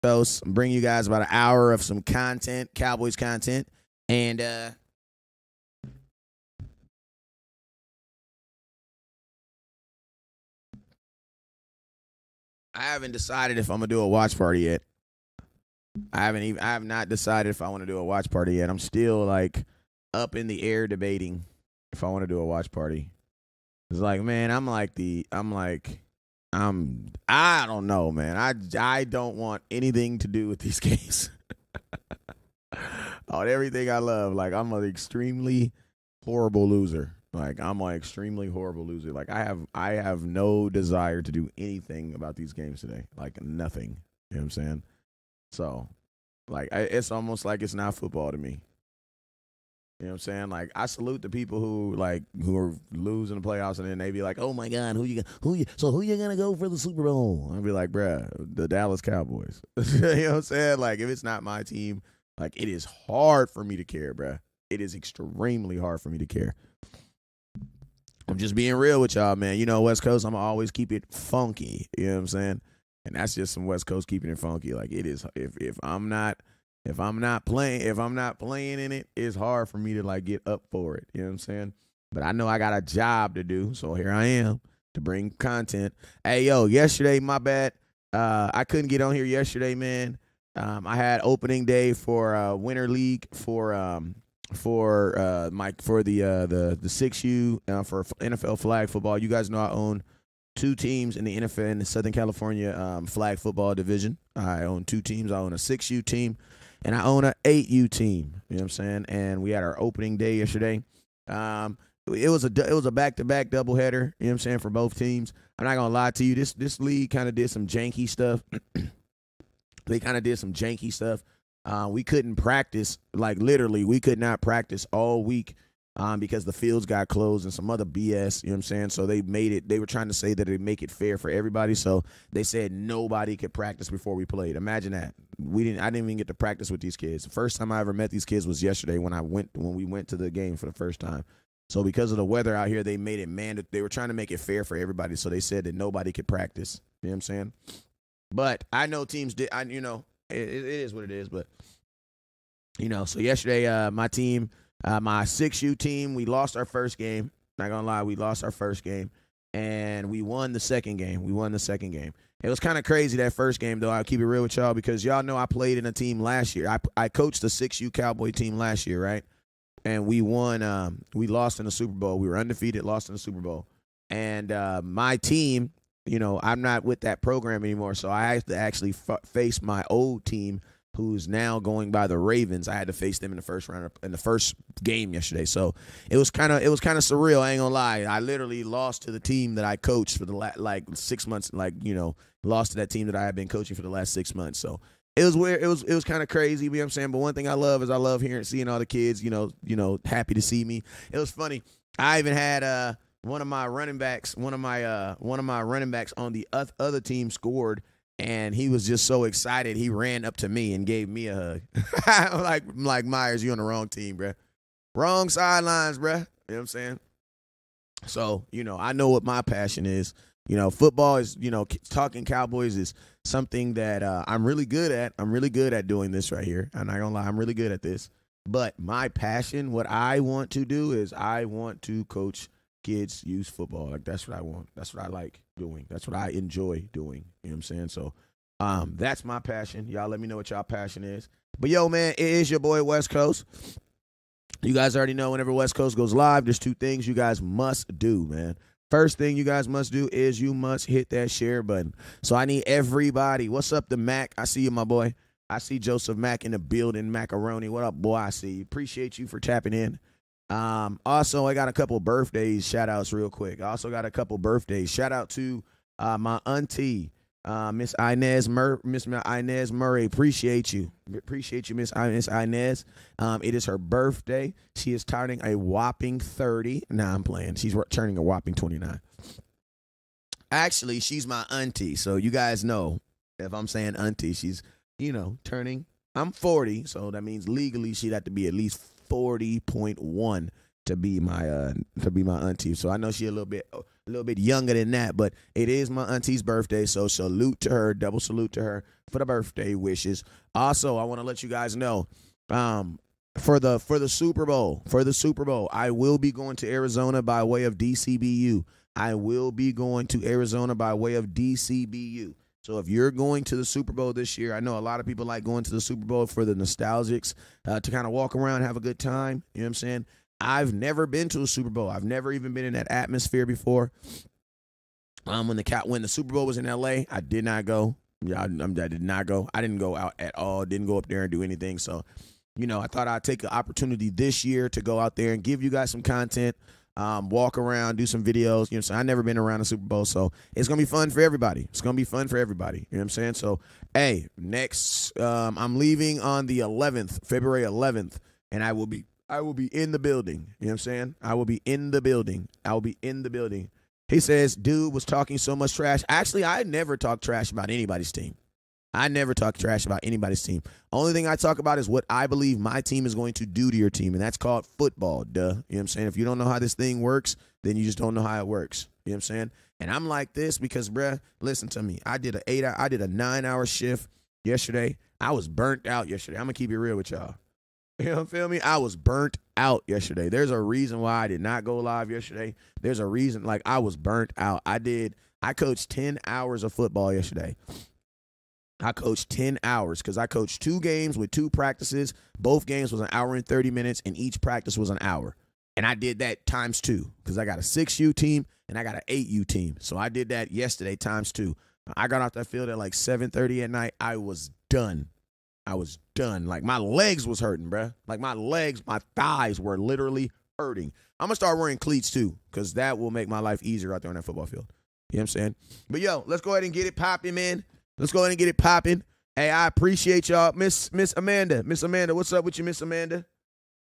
Coast. I'm bringing you guys about an hour of some content, Cowboys content. And I haven't decided if I'm gonna do a watch party yet. I have not decided if I want to do a watch party yet. I'm still like up in the air debating if I want to do a watch party. It's like, man, I don't know, man. I don't want anything to do with these games. On everything I love, like I'm an extremely horrible loser. Like I'm an extremely horrible loser. Like I have no desire to do anything about these games today. Like nothing. You know what I'm saying? So, like it's almost like it's not football to me. You know what I'm saying? Like I salute the people who are losing the playoffs and then they be like, "Oh my God, who you gonna go for the Super Bowl?" I'd be like, "Bruh, the Dallas Cowboys." You know what I'm saying? Like if it's not my team, like it is hard for me to care, bruh. It is extremely hard for me to care. I'm just being real with y'all, man. You know, West Coast, I'm gonna always keep it funky. You know what I'm saying? And that's just some West Coast keeping it funky. Like it is if I'm not playing in it, it's hard for me to like get up for it. You know what I'm saying? But I know I got a job to do, so here I am to bring content. Hey yo, yesterday, my bad. I couldn't get on here yesterday, man. I had opening day for Winter League for the 6U for NFL flag football. You guys know I own two teams in the NFL in the Southern California flag football division. I own two teams. I own a 6U team and I own an 8U team. You know what I'm saying? And we had our opening day yesterday. It was a back-to-back doubleheader, you know what I'm saying, for both teams. I'm not gonna lie to you, this league kind of did some janky stuff. They kind of did some janky stuff. We couldn't practice, like literally, we could not practice all week because the fields got closed and some other BS, you know what I'm saying? So they were trying to say that they make it fair for everybody. So they said nobody could practice before we played. Imagine that. I didn't even get to practice with these kids. The first time I ever met these kids was yesterday when we went to the game for the first time. So because of the weather out here, they made it mandatory. They were trying to make it fair for everybody. So they said that nobody could practice. You know what I'm saying? But I know teams did. It is what it is. But so yesterday, my team, my 6U team, we lost our first game. Not gonna lie, we lost our first game, and we won the second game. It was kind of crazy that first game, though. I'll keep it real with y'all because y'all know I played in a team last year. I coached the 6U Cowboy team last year, right? And we won. We lost in the Super Bowl. We were undefeated, lost in the Super Bowl. And my team, I'm not with that program anymore, so I have to actually face my old team, who's now going by the Ravens. I had to face them in the first round in the first game yesterday. So it was kind of surreal. I ain't gonna lie. I literally lost to the team that I coached for the 6 months. Lost to that team that I had been coaching for the last 6 months. So it was weird. It was kind of crazy. You know what I'm saying? But one thing I love is I love seeing all the kids. Happy to see me. It was funny. I even had one of my running backs on the other team scored. And he was just so excited, he ran up to me and gave me a hug. like Myers, you on the wrong team, bruh. Wrong sidelines, bruh. You know what I'm saying? So, I know what my passion is. Football is, talking Cowboys is something that I'm really good at. I'm really good at doing this right here. I'm not going to lie, I'm really good at this. But my passion, what I want to do is I want to coach kids use football. Like that's what I want. That's what I like doing. That's what I enjoy doing. You know what I'm saying? So that's my passion. Y'all let me know what y'all passion is. But yo, man, it is your boy West Coast. You guys already know whenever West Coast goes live, there's two things you guys must do, man. First thing you guys must do is you must hit that share button. So I need everybody. What's up, the Mac? I see you, my boy. I see Joseph Mack in the building. Macaroni. What up, boy? I see you. Appreciate you for tapping in. Also, I got a couple birthdays shout outs real quick. I also got a couple birthdays. Shout out to my auntie, Miss Inez Murray. Appreciate you, Miss Inez. It is her birthday. She is turning a whopping 30. Nah, I'm playing. She's turning a whopping 29. Actually, she's my auntie, so you guys know if I'm saying auntie, she's turning. I'm 40, so that means legally she'd have to be at least 40.1 to be my auntie. So I know she a little little bit younger than that, but it is my auntie's birthday, so salute to her, double salute to her for the birthday wishes. Also, I want to let you guys know, for the Super Bowl, I will be going to Arizona by way of DCBU. So if you're going to the Super Bowl this year, I know a lot of people like going to the Super Bowl for the nostalgics, to kind of walk around, have a good time. You know what I'm saying? I've never been to a Super Bowl. I've never even been in that atmosphere before. When the Super Bowl was in LA, I did not go. Yeah, I did not go. I didn't go out at all. Didn't go up there and do anything. So, I thought I'd take the opportunity this year to go out there and give you guys some content, walk around, do some videos. So I've never been around the Super Bowl, so it's gonna be fun for everybody. You know what I'm saying? So, hey, next, I'm leaving on the 11th, February 11th, and I will be in the building. You know what I'm saying? I will be in the building. He says, dude was talking so much trash. Actually, I never talk trash about anybody's team. Only thing I talk about is what I believe my team is going to do to your team, and that's called football, duh. You know what I'm saying? If you don't know how this thing works, then you just don't know how it works. You know what I'm saying? And I'm like this because, bruh, listen to me. I did a 9-hour shift yesterday. I was burnt out yesterday. I'm going to keep it real with y'all. You know, feel me? I was burnt out yesterday. There's a reason why I did not go live yesterday. There's a reason, I was burnt out. I coached 10 hours of football yesterday. I coached 10 hours because I coached 2 games with 2 practices. Both games was an hour and 30 minutes, and each practice was an hour. And I did that times 2 because I got a 6U team and I got an 8U team. So I did that yesterday times 2. I got off that field at 7:30 at night. I was done. My legs was hurting, bruh. My thighs were literally hurting. I'm going to start wearing cleats too because that will make my life easier out there on that football field. You know what I'm saying? But, yo, let's go ahead and get it popping, man. Hey, I appreciate y'all. Miss Amanda, what's up with you, Miss Amanda?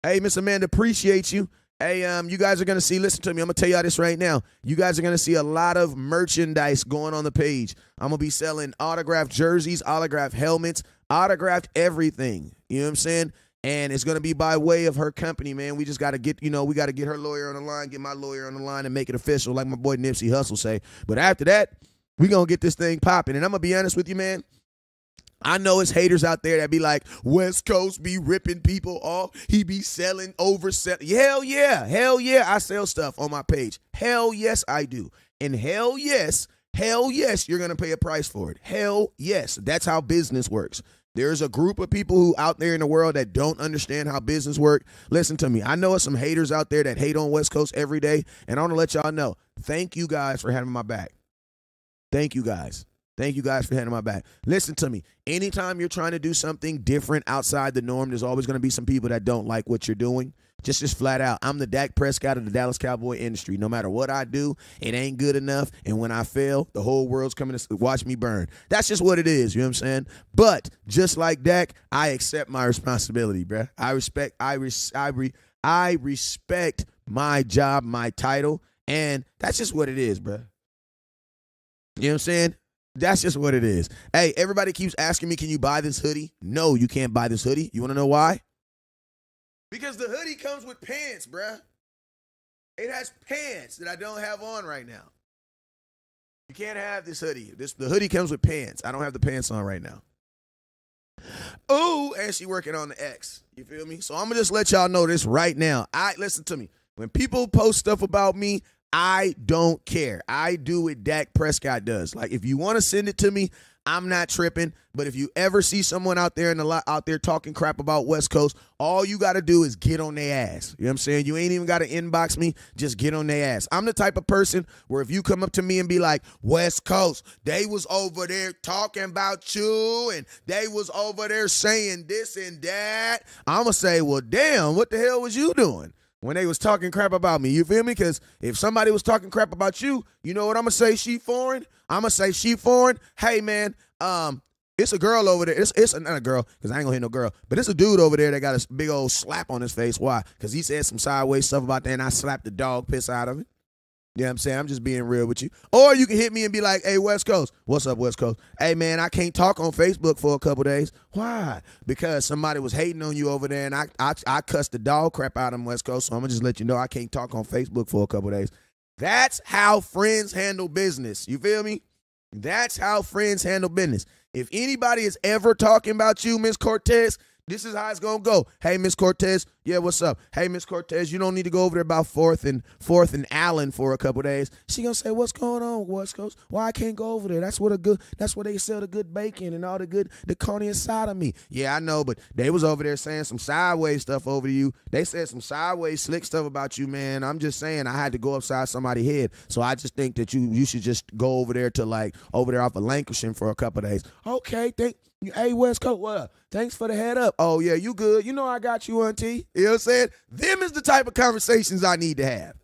Hey, Miss Amanda, appreciate you. Hey, you guys are going to see, listen to me, I'm going to tell y'all this right now. You guys are going to see a lot of merchandise going on the page. I'm going to be selling autographed jerseys, autographed helmets, autographed everything. You know what I'm saying? And it's going to be by way of her company, man. We just got to get, we got to get her lawyer on the line, get my lawyer on the line and make it official like my boy Nipsey Hussle say. But after that, we going to get this thing popping. And I'm going to be honest with you, man. I know it's haters out there that be like, West Coast be ripping people off. He be selling, overselling. Hell yeah, I sell stuff on my page. Hell yes, I do. And hell yes, you're going to pay a price for it. Hell yes, that's how business works. There's a group of people who out there in the world that don't understand how business works. Listen to me. I know some haters out there that hate on West Coast every day, and I want to let y'all know, thank you guys for having my back. Thank you guys for having my back. Listen to me. Anytime you're trying to do something different outside the norm, there's always going to be some people that don't like what you're doing. Just flat out. I'm the Dak Prescott of the Dallas Cowboy industry. No matter what I do, it ain't good enough. And when I fail, the whole world's coming to watch me burn. That's just what it is. You know what I'm saying? But just like Dak, I accept my responsibility, bruh. I respect my job, my title, and that's just what it is, bruh. You know what I'm saying? That's just what it is. Hey, everybody keeps asking me, can you buy this hoodie? No, you can't buy this hoodie. You want to know why? Because the hoodie comes with pants, bruh. It has pants that I don't have on right now. You can't have this hoodie. The hoodie comes with pants. I don't have the pants on right now. Ooh, and she working on the X. You feel me? So I'm going to just let y'all know this right now. Listen to me. When people post stuff about me, I don't care. I do what Dak Prescott does. If you want to send it to me, I'm not tripping. But if you ever see someone out there talking crap about West Coast, all you got to do is get on their ass. You know what I'm saying? You ain't even got to inbox me. Just get on their ass. I'm the type of person where if you come up to me and be like, West Coast, they was over there talking about you and they was over there saying this and that, I'm going to say, well, damn, what the hell was you doing when they was talking crap about me? You feel me? Because if somebody was talking crap about you, you know what I'm going to say? She foreign. I'm going to say she foreign. Hey, man, it's a girl over there. It's not a girl because I ain't going to hit no girl. But it's a dude over there that got a big old slap on his face. Why? Because he said some sideways stuff about that, and I slapped the dog piss out of it. You know what I'm saying? I'm just being real with you. Or you can hit me and be like, hey, West Coast. What's up, West Coast? Hey, man, I can't talk on Facebook for a couple days. Why? Because somebody was hating on you over there, and I cussed the dog crap out of them, West Coast. So I'm going to just let you know I can't talk on Facebook for a couple days. That's how friends handle business. You feel me? That's how friends handle business. If anybody is ever talking about you, Miss Cortez, this is how it's going to go. Hey, Miss Cortez. Yeah, what's up? Hey, Miss Cortez, you don't need to go over there about 4th and Allen for a couple days. She going to say, what's going on, West Coast? Why I can't go over there? That's where they sell the good bacon and all the carne asada me. Yeah, I know, but they was over there saying some sideways stuff over to you. They said some sideways slick stuff about you, man. I'm just saying I had to go upside somebody's head. So I just think that you should just go over there to over there off of Lancashire for a couple days. Okay, hey, West Coast, what up? Thanks for the head up. Oh, yeah, you good. You know I got you, auntie. You know what I'm saying? Them is the type of conversations I need to have.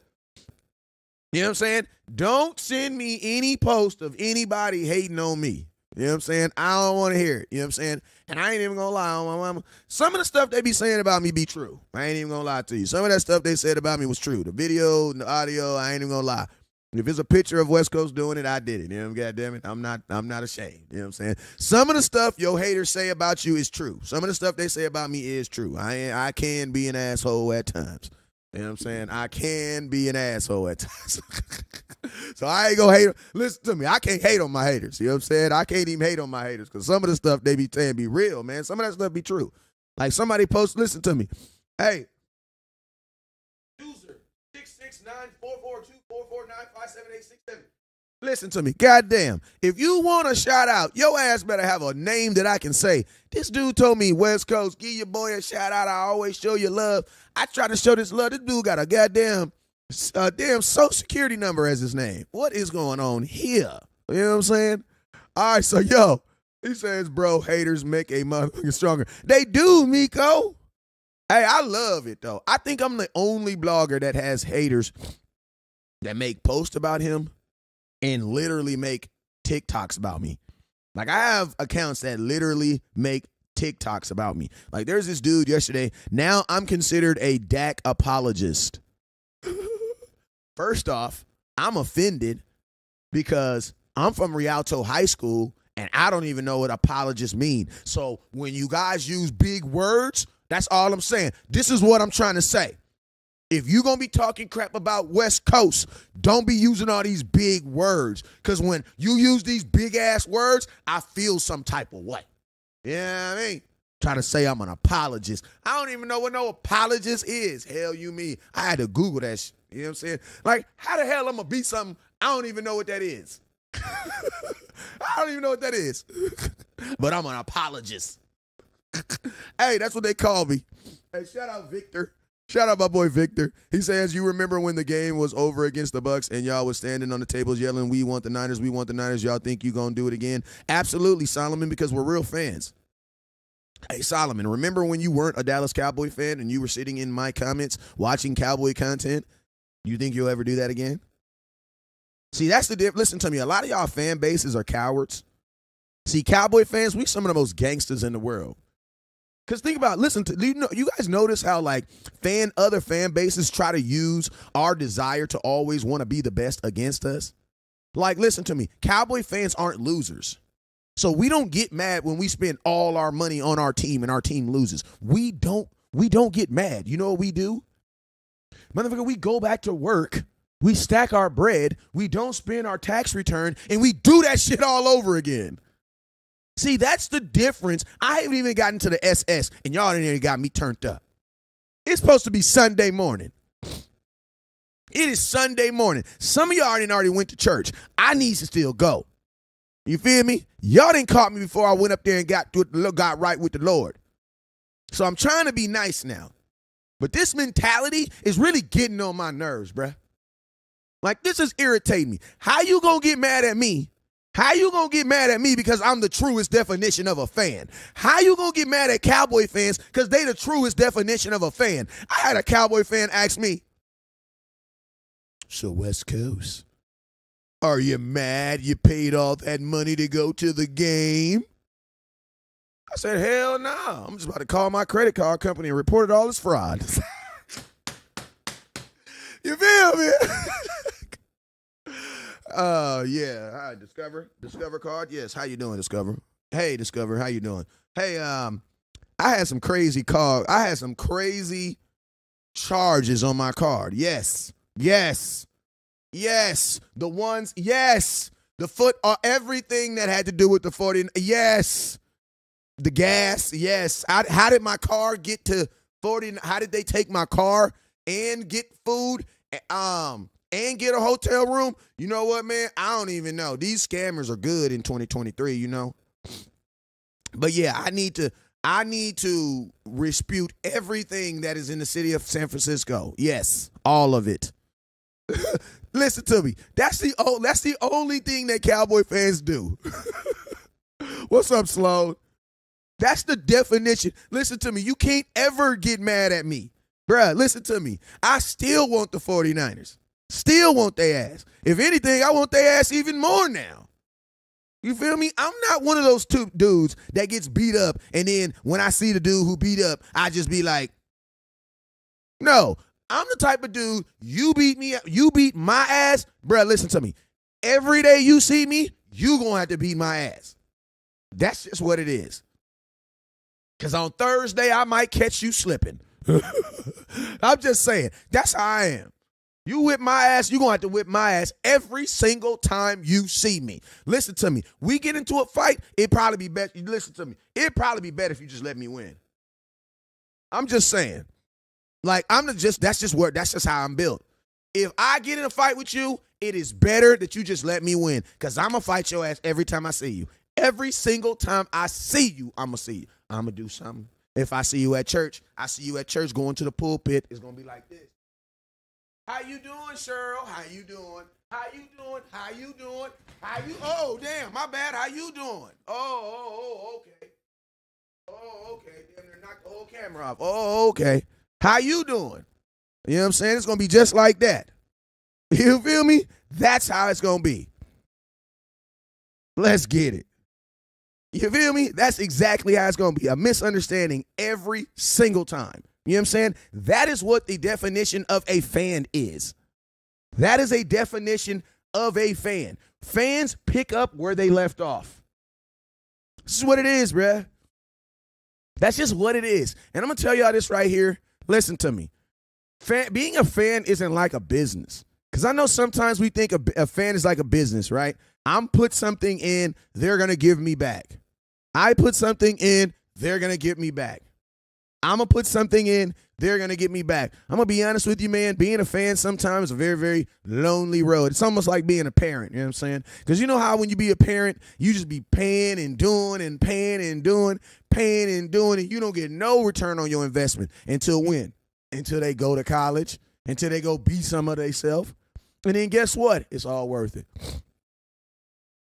You know what I'm saying? Don't send me any post of anybody hating on me. You know what I'm saying? I don't want to hear it. You know what I'm saying? And I ain't even going to lie on my mama. Some of the stuff they be saying about me be true. I ain't even going to lie to you. Some of that stuff they said about me was true. The video and the audio, I ain't even going to lie. If it's a picture of West Coast doing it, I did it. You know, God damn it, I'm not ashamed. You know what I'm saying? Some of the stuff your haters say about you is true. Some of the stuff they say about me is true. I can be an asshole at times. You know what I'm saying? I can be an asshole at times. So I ain't gonna hate them. Listen to me. I can't hate on my haters. You know what I'm saying? I can't even hate on my haters because some of the stuff they be saying be real, man. Some of that stuff be true. Like somebody post, listen to me. Hey, user 669-442-449-57867. Listen to me. Goddamn. If you want a shout out, your ass better have a name that I can say. This dude told me, West Coast, give your boy a shout out. I always show you love. I try to show this love. This dude got a damn social security number as his name. What is going on here? You know what I'm saying? All right, so yo, he says, bro, haters make a motherfucker stronger. They do, Miko. Hey, I love it, though. I think I'm the only blogger that has haters that make posts about him and literally make TikToks about me. Like, I have accounts that literally make TikToks about me. Like, there's this dude yesterday. Now I'm considered a Dak apologist. First off, I'm offended because I'm from Rialto High School, and I don't even know what apologists mean. So when you guys use big words, that's all I'm saying. This is what I'm trying to say. If you're going to be talking crap about West Coast, don't be using all these big words. Because when you use these big-ass words, I feel some type of way. You know what I mean? Try to say I'm an apologist. I don't even know what no apologist is. Hell, you mean? I had to Google that shit. You know what I'm saying? Like, how the hell I'm going to be something? I don't even know what that is. I don't even know what that is. But I'm an apologist. Hey, that's what they call me. Hey, shout out Victor. Shout out my boy Victor. He says, you remember when the game was over against the Bucks and y'all was standing on the tables yelling, we want the Niners, we want the Niners. Y'all think you going to do it again? Absolutely, Solomon, because we're real fans. Hey, Solomon, remember when you weren't a Dallas Cowboy fan and you were sitting in my comments watching Cowboy content? You think you'll ever do that again? See, that's the difference. Listen to me. A lot of y'all fan bases are cowards. See, Cowboy fans, we some of the most gangsters in the world. Because think about, you guys notice how other fan bases try to use our desire to always want to be the best against us? Like, listen to me. Cowboy fans aren't losers. So we don't get mad when we spend all our money on our team and our team loses. We don't get mad. You know what we do? Motherfucker, we go back to work. We stack our bread. We don't spend our tax return. And we do that shit all over again. See, that's the difference. I haven't even gotten to the SS, and y'all ain't even got me turned up. It's supposed to be Sunday morning. It is Sunday morning. Some of y'all already went to church. I need to still go. You feel me? Y'all didn't caught me before I went up there and got right with the Lord. So I'm trying to be nice now. But this mentality is really getting on my nerves, bruh. Like, this is irritating me. How you gonna get mad at me? How you gonna get mad at me because I'm the truest definition of a fan? How you gonna get mad at Cowboy fans because they the truest definition of a fan? I had a Cowboy fan ask me, so West Coast, are you mad you paid all that money to go to the game? I said, hell no. I'm just about to call my credit card company and report it all as fraud. You feel me? Yeah. Hi, Discover card. Yes. How you doing, Discover? Hey, Discover. How you doing? Hey, I had some crazy charges on my card. Yes. Yes. The ones, yes. The foot, everything that had to do with the 40, yes. The gas, yes. How did my car get to 40? How did they take my car and get food and get a hotel room? You know what, man? I don't even know. These scammers are good in 2023, you know? But yeah, I need to dispute everything that is in the city of San Francisco. Yes, all of it. Listen to me. That's the only thing that Cowboy fans do. What's up, Sloan? That's the definition. Listen to me. You can't ever get mad at me. Bruh, listen to me. I still want the 49ers. Still want their ass. If anything, I want their ass even more now. You feel me? I'm not one of those two dudes that gets beat up, and then when I see the dude who beat up, I just be like, no. I'm the type of dude, you beat me up, you beat my ass. Bruh, listen to me. Every day you see me, you gonna have to beat my ass. That's just what it is. Because on Thursday, I might catch you slipping. I'm just saying. That's how I am. You whip my ass, you're going to have to whip my ass every single time you see me. Listen to me. We get into a fight, it'd probably be better. Listen to me. It'd probably be better if you just let me win. I'm just saying. Like, that's just how I'm built. If I get in a fight with you, it is better that you just let me win. Because I'm going to fight your ass every time I see you. Every single time I see you, I'm going to see you. I'm going to do something. If I see you at church, I see you at church going to the pulpit, it's going to be like this. How you doing, Cheryl? How you doing? How you doing? How you doing? Oh, damn, my bad. How you doing? Okay. Oh, okay. Damn, they're knocked the whole camera off. Oh, okay. How you doing? You know what I'm saying? It's going to be just like that. You feel me? That's how it's going to be. Let's get it. You feel me? That's exactly how it's going to be. A misunderstanding every single time. You know what I'm saying? That is what the definition of a fan is. That is a definition of a fan. Fans pick up where they left off. This is what it is, bruh. That's just what it is. And I'm going to tell y'all this right here. Listen to me. Being a fan isn't like a business. Because I know sometimes we think a fan is like a business, right? I'm put something in, they're going to give me back. I put something in, they're going to give me back. I'm going to put something in, they're going to get me back. I'm going to be honest with you, man. Being a fan sometimes is a very, very lonely road. It's almost like being a parent, you know what I'm saying? Because you know how when you be a parent, you just be paying and doing and paying and doing, and you don't get no return on your investment until when? Until they go to college, until they go be some of themselves. And then guess what? It's all worth it.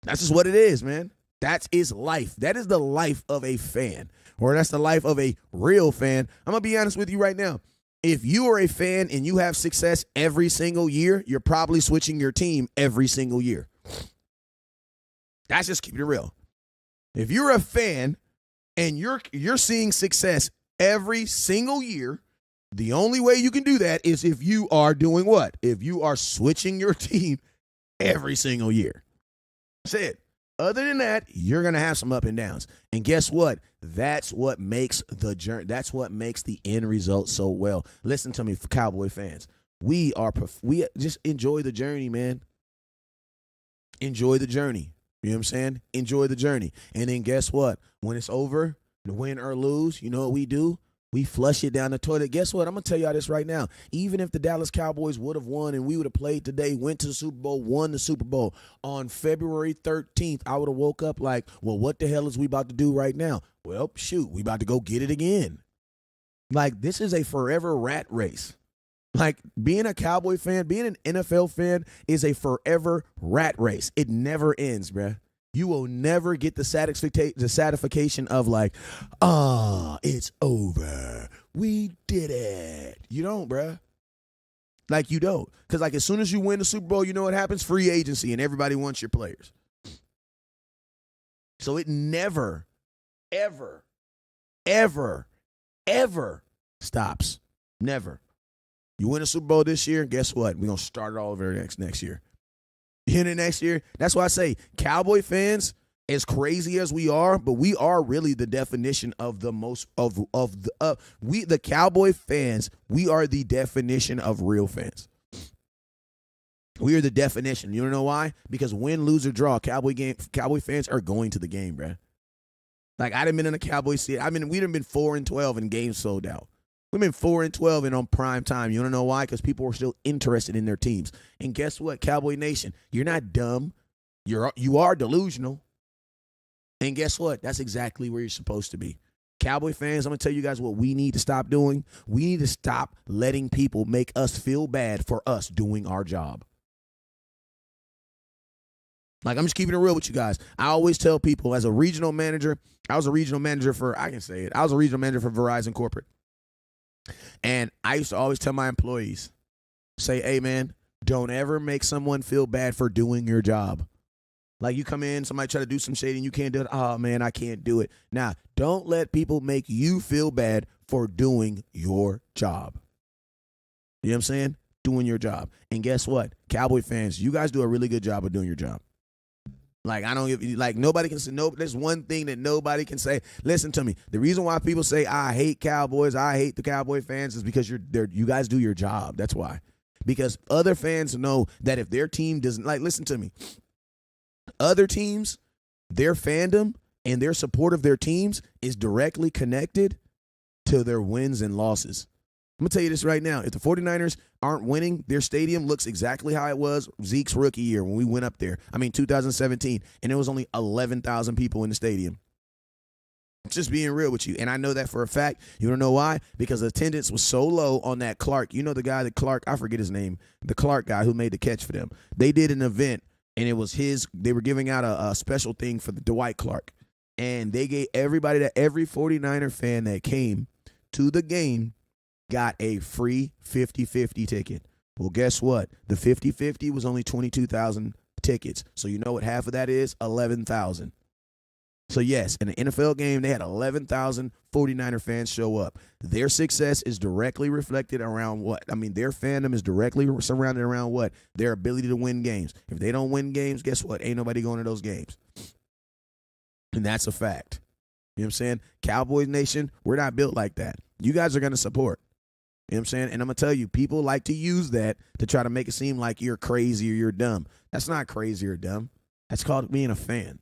That's just what it is, man. That is life. That is the life of a fan, or that's the life of a real fan. I'm going to be honest with you right now. If you are a fan and you have success every single year, you're probably switching your team every single year. That's just keeping it real. If you're a fan and you're seeing success every single year, the only way you can do that is if you are doing what? If you are switching your team every single year. That's it. Other than that, you're going to have some up and downs. And guess what? That's what makes the journey. That's what makes the end result so well. Listen to me, Cowboy fans. We just enjoy the journey, man. Enjoy the journey. You know what I'm saying? Enjoy the journey. And then guess what? When it's over, win or lose, you know what we do? We flush it down the toilet. Guess what? I'm going to tell y'all this right now. Even if the Dallas Cowboys would have won and we would have played today, went to the Super Bowl, won the Super Bowl, on February 13th, I would have woke up like, well, what the hell is we about to do right now? Well, shoot, we about to go get it again. Like, this is a forever rat race. Like, being a Cowboy fan, being an NFL fan is a forever rat race. It never ends, bruh. You will never get the satisfaction of like, it's over. We did it. You don't, bruh. Like, you don't. Because, like, as soon as you win the Super Bowl, you know what happens? Free agency, and everybody wants your players. So it never, ever, ever, ever stops. Never. You win a Super Bowl this year, guess what? We're going to start it all over next year. In the next year. That's why I say Cowboy fans, as crazy as we are, but we are really the definition of the most the Cowboy fans. We are the definition of real fans. We are the definition. You don't know why? Because win, lose, or draw, Cowboy fans are going to the game, bruh. Like, I done been in a Cowboy seat. We done been 4-12 and games sold out. We've been 4-12 and on prime time. You want to know why? Because people are still interested in their teams. And guess what, Cowboy Nation? You're not dumb. You are delusional. And guess what? That's exactly where you're supposed to be. Cowboy fans, I'm going to tell you guys what we need to stop doing. We need to stop letting people make us feel bad for us doing our job. Like, I'm just keeping it real with you guys. I always tell people, as a regional manager, I was a regional manager for Verizon Corporate. And I used to always tell my employees, say, hey, man, don't ever make someone feel bad for doing your job. Like, you come in, somebody try to do some shady and you can't do it. Oh, man, I can't do it. Now, don't let people make you feel bad for doing your job. You know what I'm saying? Doing your job. And guess what? Cowboy fans, you guys do a really good job of doing your job. Like, nobody can say, no, there's one thing that nobody can say. Listen to me. The reason why people say, I hate Cowboys, I hate the Cowboy fans is because you guys do your job. That's why. Because other fans know that if their team doesn't, like, listen to me. Other teams, their fandom and their support of their teams is directly connected to their wins and losses. I'm going to tell you this right now. If the 49ers aren't winning, their stadium looks exactly how it was Zeke's rookie year when we went up there. 2017, and there was only 11,000 people in the stadium. Just being real with you. And I know that for a fact. You don't know why? Because the attendance was so low on that Clark. You know the guy that Clark, I forget his name, the Clark guy who made the catch for them. They did an event, and it was they were giving out a special thing for the Dwight Clark. And they gave every 49er fan that came to the game got a free 50-50 ticket. Well, guess what? The 50-50 was only 22,000 tickets. So you know what half of that is? 11,000. So yes, in an NFL game, they had 11,000 49er fans show up. Their success is directly reflected around what? Their fandom is directly surrounded around what? Their ability to win games. If they don't win games, guess what? Ain't nobody going to those games. And that's a fact. You know what I'm saying? Cowboys Nation, we're not built like that. You guys are going to support. You know what I'm saying? And I'm going to tell you, people like to use that to try to make it seem like you're crazy or you're dumb. That's not crazy or dumb. That's called being a fan.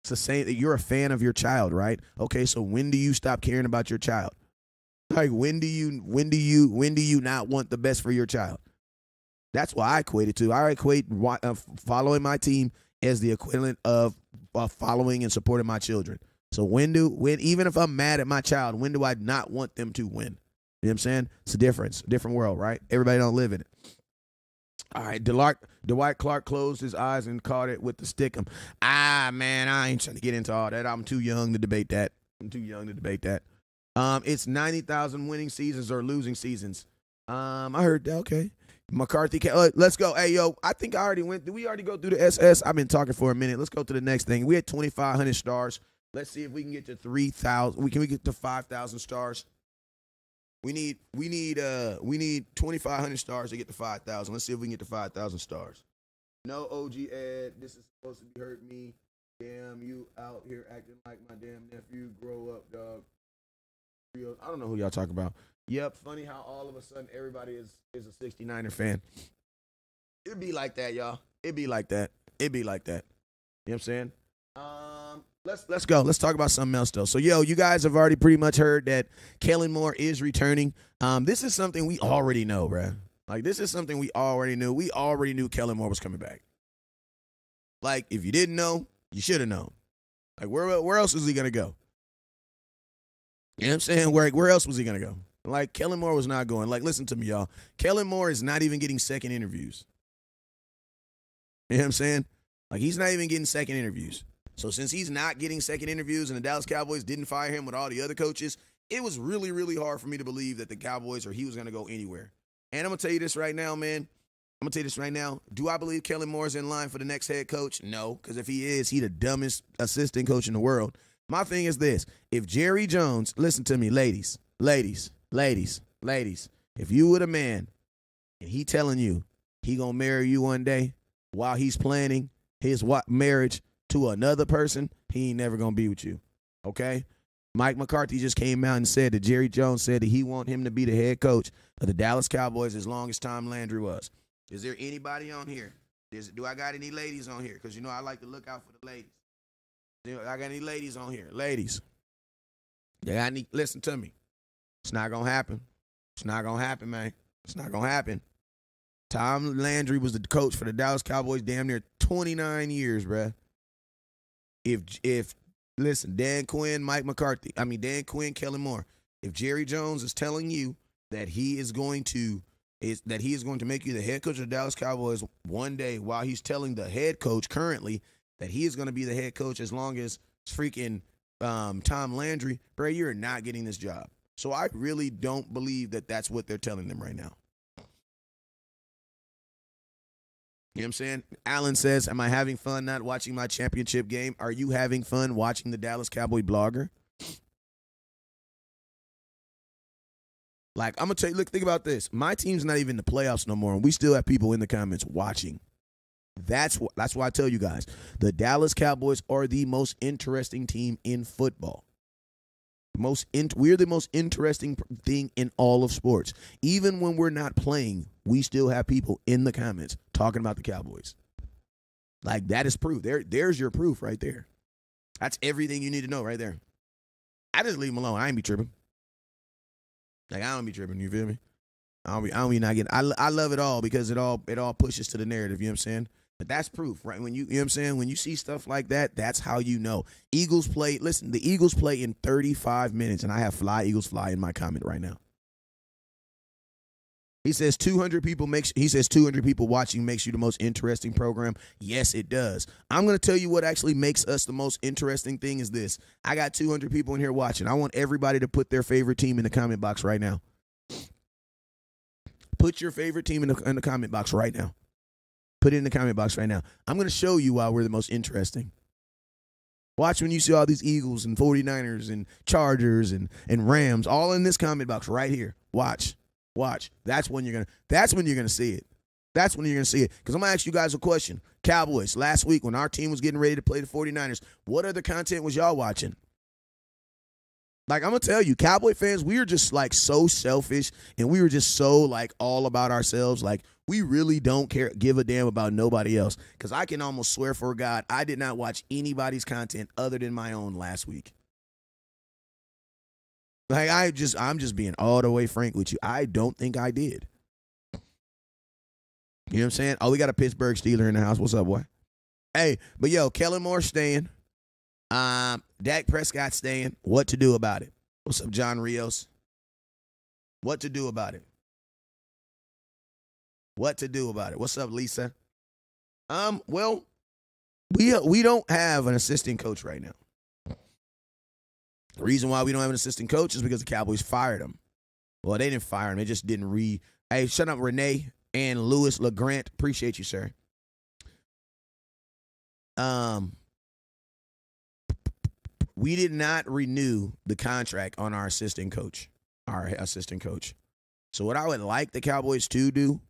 It's the same that you're a fan of your child, right? Okay, so when do you stop caring about your child? Like, when do you not want the best for your child? That's what I equate it to. I equate following my team as the equivalent of following and supporting my children. So when even if I'm mad at my child, when do I not want them to win? You know what I'm saying? It's a different world, right? Everybody don't live in it. All right, Dwight Clark closed his eyes and caught it with the stickum. Man, I ain't trying to get into all that. I'm too young to debate that. It's 90,000 winning seasons or losing seasons. I heard that. Okay. McCarthy, let's go. Hey, yo, I think I already went. Did we already go through the SS? I've been talking for a minute. Let's go to the next thing. We had 2,500 stars. Let's see if we can get to 3,000. Can we get to 5,000 stars? We need 2,500 stars to get to 5,000. Let's see if we can get to 5,000 stars. No OG Ed. This is supposed to be hurting me. Damn, you out here acting like my damn nephew. Grow up, dog. I don't know who y'all talk about. Yep, funny how all of a sudden everybody is a 69er fan. It'd be like that, y'all. It'd be like that. You know what I'm saying? Let's go. Let's talk about something else, though. So, you guys have already pretty much heard that Kellen Moore is returning. This is something we already know, bro. Like, this is something we already knew. We already knew Kellen Moore was coming back. Like, if you didn't know, you should have known. Like, where else was he going to go? You know what I'm saying? Where else was he going to go? Like, Kellen Moore was not going. Like, listen to me, y'all. Kellen Moore is not even getting second interviews. You know what I'm saying? Like, he's not even getting second interviews. So since he's not getting second interviews and the Dallas Cowboys didn't fire him with all the other coaches, it was really, really hard for me to believe that the Cowboys or he was going to go anywhere. And I'm going to tell you this right now, man. Do I believe Kellen Moore's in line for the next head coach? No, because if he is, he's the dumbest assistant coach in the world. My thing is this. If Jerry Jones, listen to me, ladies, if you were a man and he telling you he going to marry you one day while he's planning his marriage to another person, he ain't never going to be with you, okay? Mike McCarthy just came out and said that Jerry Jones said that he want him to be the head coach of the Dallas Cowboys as long as Tom Landry was. Is there anybody on here? Do I got any ladies on here? Because you know I like to look out for the ladies. I got any ladies on here? Ladies. Listen to me. It's not gonna happen. It's not gonna happen, man. It's not gonna happen. Tom Landry was the coach for the Dallas Cowboys damn near 29 years, bruh. If listen, Dan Quinn, Kellen Moore. If Jerry Jones is telling you that he is going to make you the head coach of the Dallas Cowboys one day, while he's telling the head coach currently that he is going to be the head coach as long as freaking Tom Landry, bro, you're not getting this job. So I really don't believe that that's what they're telling them right now. You know what I'm saying? Alan says, am I having fun not watching my championship game? Are you having fun watching the Dallas Cowboy blogger? Like, I'm going to tell you, look, think about this. My team's not even in the playoffs no more, and we still have people in the comments watching. That's why I tell you guys, the Dallas Cowboys are the most interesting team in football. We're the most interesting thing in all of sports. Even when we're not playing, we still have people in the comments talking about the Cowboys. Like, that is proof. There's your proof right there. That's everything you need to know right there. I just leave them alone. I ain't be tripping. Like, I don't be tripping. You feel me? I don't be not getting. I love it all because it all pushes to the narrative. You know what I'm saying? But that's proof, right? You know what I'm saying? When you see stuff like that, that's how you know. Eagles play. Listen, the Eagles play in 35 minutes, and I have Fly Eagles Fly in my comment right now. He says 200 people watching makes you the most interesting program. Yes, it does. I'm going to tell you what actually makes us the most interesting thing is this. I got 200 people in here watching. I want everybody to put their favorite team in the comment box right now. Put your favorite team in the comment box right now. Put it in the comment box right now. I'm going to show you why we're the most interesting. Watch when you see all these Eagles and 49ers and Chargers and Rams all in this comment box right here. Watch. That's when you're gonna see it. That's when you're gonna see it. Because I'm gonna ask you guys a question. Cowboys, last week when our team was getting ready to play the 49ers, what other content was y'all watching? Like, I'm gonna tell you, Cowboy fans, we were just like so selfish and we were just so like all about ourselves. Like, we really don't give a damn about nobody else. Because I can almost swear for God, I did not watch anybody's content other than my own last week. Like, I'm just being all the way frank with you. I don't think I did. You know what I'm saying? Oh, we got a Pittsburgh Steeler in the house. What's up, boy? Hey, but yo, Kellen Moore staying. Dak Prescott staying. What to do about it? What's up, John Rios? What to do about it? What to do about it? What's up, Lisa? Well, we don't have an assistant coach right now. The reason why we don't have an assistant coach is because the Cowboys fired him. Well, they didn't fire him. They just didn't Hey, shut up, Renee and Louis LeGrant. Appreciate you, sir. We did not renew the contract on our assistant coach. So what I would like the Cowboys to do,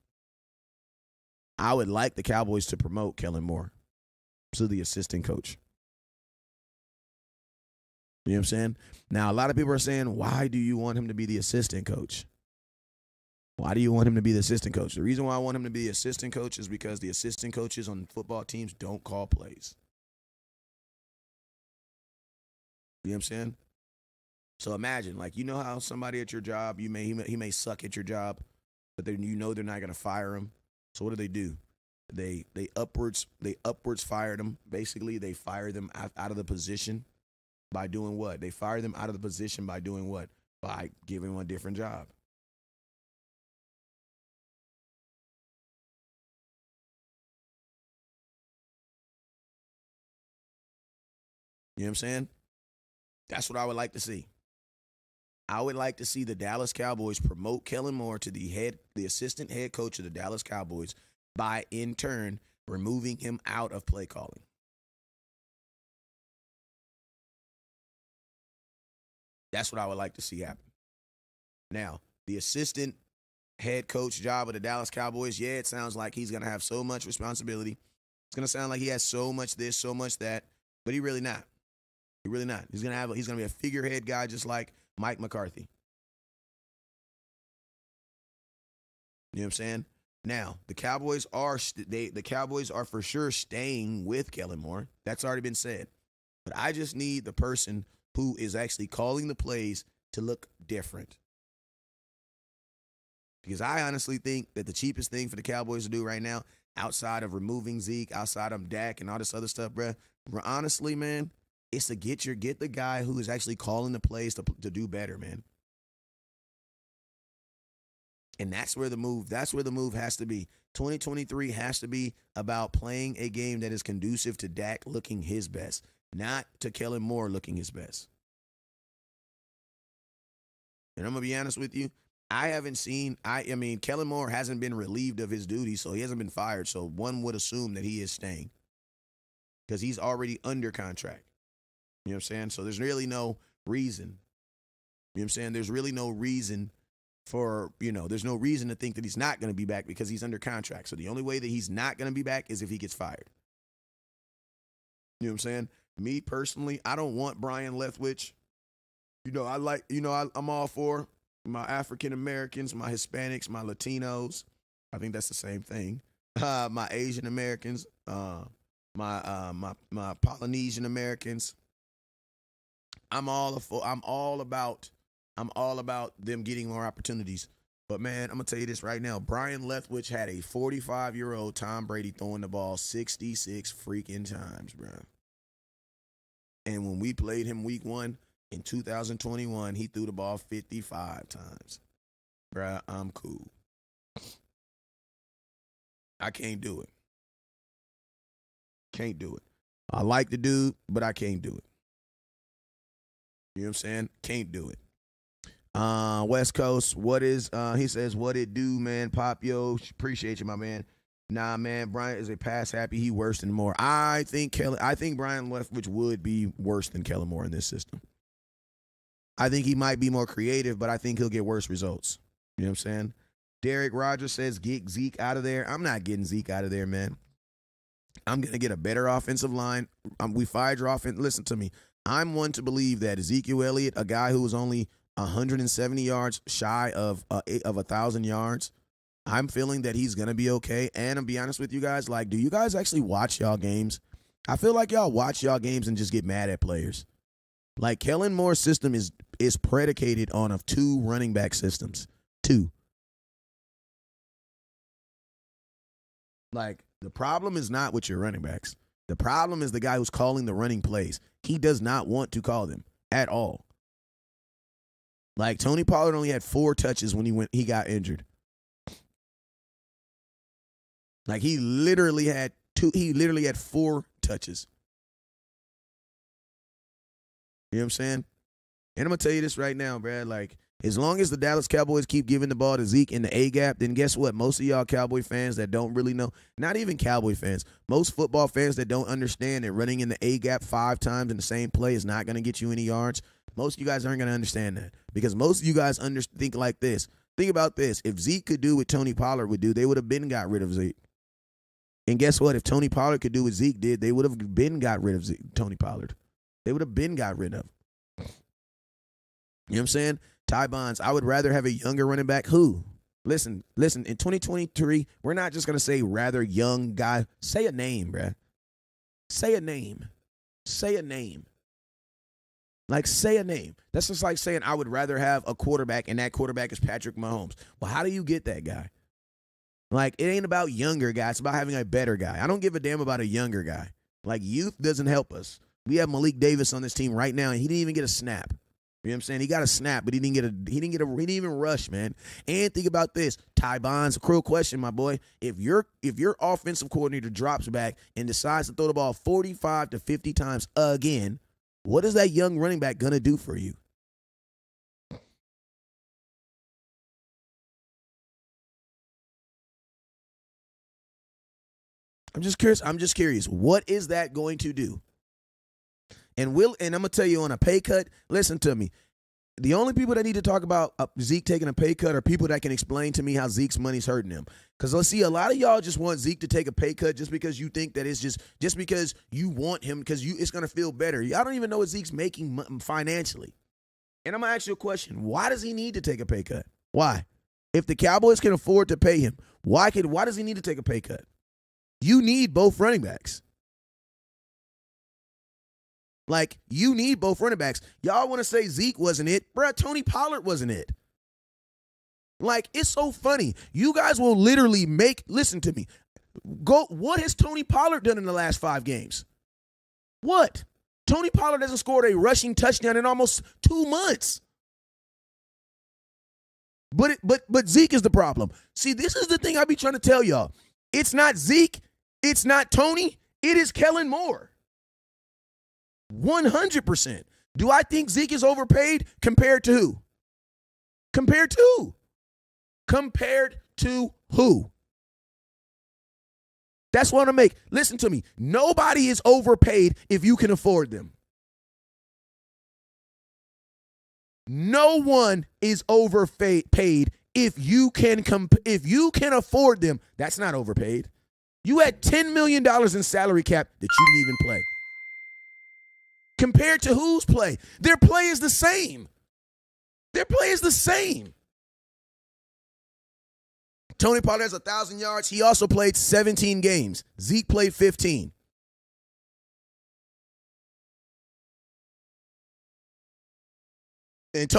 I would like the Cowboys to promote Kellen Moore to the assistant coach. You know what I'm saying? Now, a lot of people are saying, why do you want him to be the assistant coach? Why do you want him to be the assistant coach? The reason why I want him to be the assistant coach is because the assistant coaches on football teams don't call plays. You know what I'm saying? So imagine, like, you know how somebody at your job, he may suck at your job, but then you know they're not going to fire him. So what do? They upwards fired him. Basically, they fire them out of the position. By doing what? They fire them out of the position by doing what? By giving them a different job. You know what I'm saying? That's what I would like to see. I would like to see the Dallas Cowboys promote Kellen Moore to the assistant head coach of the Dallas Cowboys by, in turn, removing him out of play calling. That's what I would like to see happen. Now, the assistant head coach job of the Dallas Cowboys, yeah, it sounds like he's going to have so much responsibility. It's going to sound like he has so much this, so much that, but he really not. He's going to be a figurehead guy just like Mike McCarthy. You know what I'm saying? Now, the Cowboys are the Cowboys are for sure staying with Kellen Moore. That's already been said. But I just need the person who is actually calling the plays to look different. Because I honestly think that the cheapest thing for the Cowboys to do right now, outside of removing Zeke, outside of Dak and all this other stuff, bruh, honestly, man, it's to get the guy who is actually calling the plays to do better, man. And that's where the move has to be. 2023 has to be about playing a game that is conducive to Dak looking his best, not to Kellen Moore looking his best. And I'm going to be honest with you, I haven't seen, I mean, Kellen Moore hasn't been relieved of his duties, so he hasn't been fired. So one would assume that he is staying because he's already under contract. You know what I'm saying? So there's really no reason. You know what I'm saying? There's really no reason there's no reason to think that he's not going to be back because he's under contract. So the only way that he's not going to be back is if he gets fired. You know what I'm saying? Me personally, I don't want Brian Leftwich. I'm all for my African Americans, my Hispanics, my Latinos. I think that's the same thing. My Asian Americans, my Polynesian Americans. I'm all about them getting more opportunities. But, man, I'm going to tell you this right now. Brian Leftwich had a 45-year-old Tom Brady throwing the ball 66 freaking times, bro. And when we played him week 1 in 2021, he threw the ball 55 times. Bro, I'm cool. I can't do it. Can't do it. I like the dude, but I can't do it. You know what I'm saying? Can't do it. West Coast, he says, what it do, man? Pop, yo, appreciate you, my man. Nah, man, Brian is a pass happy. He worse than Moore. I think Brian Leftwich would be worse than Kellen Moore in this system. I think he might be more creative, but I think he'll get worse results. You know what I'm saying? Derek Rogers says, get Zeke out of there. I'm not getting Zeke out of there, man. I'm going to get a better offensive line. We fired your offense. Listen to me. I'm one to believe that Ezekiel Elliott, a guy who was only 170 yards shy of 1,000 yards, I'm feeling that he's going to be okay. And I'll be honest with you guys, like, do you guys actually watch y'all games? I feel like y'all watch y'all games and just get mad at players. Like, Kellen Moore's system is predicated on 2 running back systems. 2. Like, the problem is not with your running backs. The problem is the guy who's calling the running plays. He does not want to call them at all. Like, Tony Pollard only had 4 touches when he got injured. Like, he literally had 4 touches. You know what I'm saying? And I'm going to tell you this right now, Brad. Like, as long as the Dallas Cowboys keep giving the ball to Zeke in the A-gap, then guess what? Most of y'all Cowboy fans that don't really know, not even Cowboy fans, most football fans that don't understand that running in the A-gap 5 times in the same play is not going to get you any yards, most of you guys aren't going to understand that. Because most of you guys think like this. Think about this. If Zeke could do what Tony Pollard would do, they would have been got rid of Zeke. And guess what? If Tony Pollard could do what Zeke did, they would have been got rid of Tony Pollard. They would have been got rid of. You know what I'm saying? Ty Bonds, I would rather have a younger running back. Who? Listen, in 2023, we're not just going to say rather young guy. Say a name, bruh. Say a name. Say a name. Like, say a name. That's just like saying I would rather have a quarterback, and that quarterback is Patrick Mahomes. Well, how do you get that guy? Like, it ain't about younger guys. It's about having a better guy. I don't give a damn about a younger guy. Like, youth doesn't help us. We have Malik Davis on this team right now, and he didn't even get a snap. You know what I'm saying? He got a snap, but he didn't even rush, man. And think about this. Ty Bonds, a cruel question, my boy. If your offensive coordinator drops back and decides to throw the ball 45 to 50 times again, what is that young running back going to do for you? I'm just curious. What is that going to do? And I'm going to tell you on a pay cut, listen to me. The only people that need to talk about Zeke taking a pay cut are people that can explain to me how Zeke's money's hurting him. Because let's see, a lot of y'all just want Zeke to take a pay cut just because you think that it's just because you want him because it's going to feel better. Y'all don't even know what Zeke's making financially. And I'm going to ask you a question. Why does he need to take a pay cut? Why? If the Cowboys can afford to pay him, Why does he need to take a pay cut? You need both running backs. Like, you need both running backs. Y'all want to say Zeke wasn't it? Bruh, Tony Pollard wasn't it. Like, it's so funny. You guys will literally listen to me. What has Tony Pollard done in the last 5 games? What? Tony Pollard hasn't scored a rushing touchdown in almost 2 months. But Zeke is the problem. See, this is the thing I be trying to tell y'all. It's not Zeke. It's not Tony. It is Kellen Moore. 100%. Do I think Zeke is overpaid? Compared to who? Compared to who? That's what I make. Listen to me. Nobody is overpaid if you can afford them. No one is overpaid if you can afford them. That's not overpaid. You had $10 million in salary cap that you didn't even play. Compared to whose play? Their play is the same. Tony Pollard has 1,000 yards. He also played 17 games. Zeke played 15. And